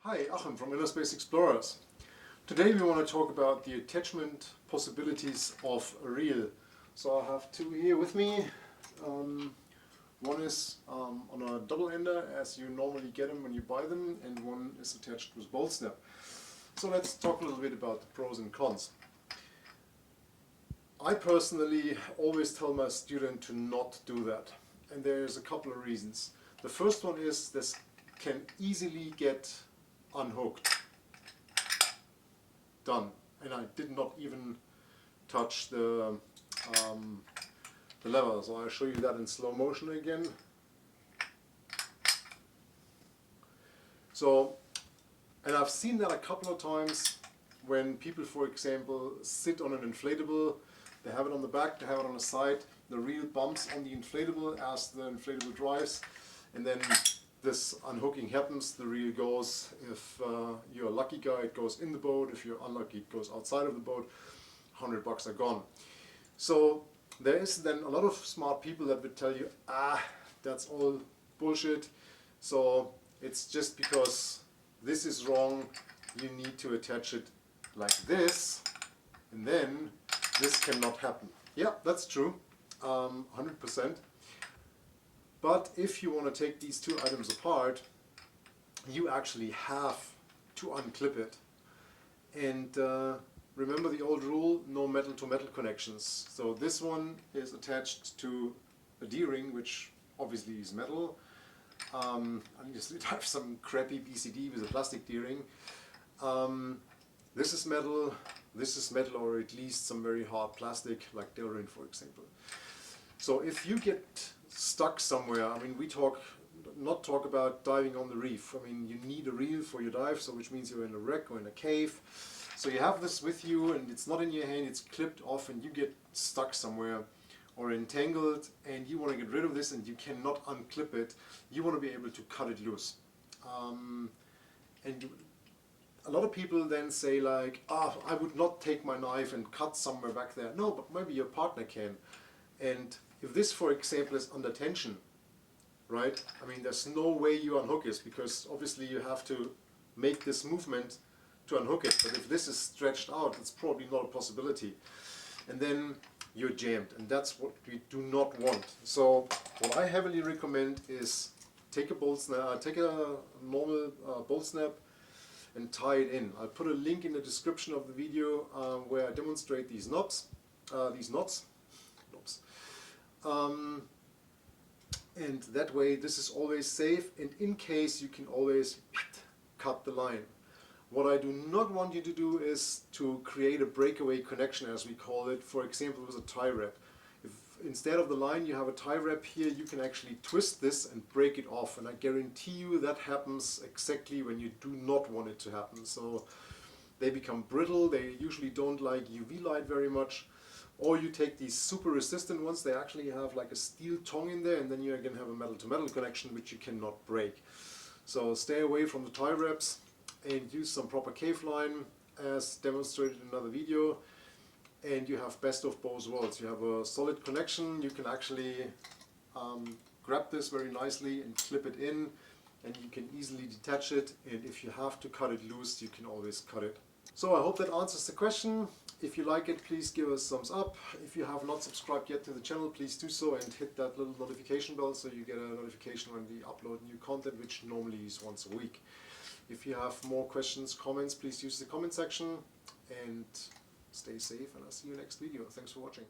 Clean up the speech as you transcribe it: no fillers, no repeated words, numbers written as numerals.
Hi, Achim from InnerSpace Explorers. Today we want to talk about the attachment possibilities of a reel. So I have two here with me. One is on a double ender as you normally get them when you buy them, and one is attached with bolt snap. So let's talk a little bit about the pros and cons. I personally always tell my student to not do that, and there's a couple of reasons. The first one is this can easily get unhooked. Done. And I did not even touch the lever, so I'll show you that in slow motion again. So, and I've seen that a couple of times when people, for example, sit on an inflatable. They have it on the back, they have it on the side, the reel bumps on the inflatable as the inflatable drives, and then this unhooking happens, the reel goes. If you're a lucky guy, it goes in the boat. If you're unlucky, it goes outside of the boat. $100 are gone. So there is then a lot of smart people that would tell you, that's all bullshit. So it's just because this is wrong, you need to attach it like this, and then this cannot happen. Yeah, that's true, 100%. But if you want to take these two items apart, you actually have to unclip it. And remember the old rule, no metal to metal connections. So this one is attached to a D-ring, which obviously is metal. I just have some crappy PCD with a plastic D-ring. This is metal, or at least some very hard plastic, like Delrin, for example. So if you get stuck somewhere, I mean, we not talk about diving on the reef. I mean, you need a reel for your dive, so which means you're in a wreck or in a cave. So you have this with you and it's not in your hand, it's clipped off, and you get stuck somewhere or entangled and you want to get rid of this and you cannot unclip it. You want to be able to cut it loose. A lot of people then say like, I would not take my knife and cut somewhere back there. No, but maybe your partner can. And if this, for example, is under tension, right? I mean, there's no way you unhook it, because obviously you have to make this movement to unhook it. But if this is stretched out, it's probably not a possibility. And then you're jammed, and that's what we do not want. So what I heavily recommend is take a bolt snap, take a normal bolt snap and tie it in. I'll put a link in the description of the video where I demonstrate these knots. And that way this is always safe, and in case you can always cut the line. What I do not want you to do is to create a breakaway connection, as we call it, for example with a tie wrap. If instead of the line you have a tie wrap here, you can actually twist this and break it off, and I guarantee you that happens exactly when you do not want it to happen. So they become brittle, they usually don't like UV light very much. Or you take these super resistant ones, they actually have like a steel tongue in there, and then you again have a metal to metal connection which you cannot break. So stay away from the tie wraps and use some proper cave line as demonstrated in another video, and you have best of both worlds. You have a solid connection, you can actually grab this very nicely and clip it in, and you can easily detach it, and if you have to cut it loose, you can always cut it. So I hope that answers the question. If you like it, please give us a thumbs up. If you have not subscribed yet to the channel, please do so and hit that little notification bell so you get a notification when we upload new content, which normally is once a week. If you have more questions, comments, please use the comment section, and stay safe, and I'll see you next video. Thanks for watching.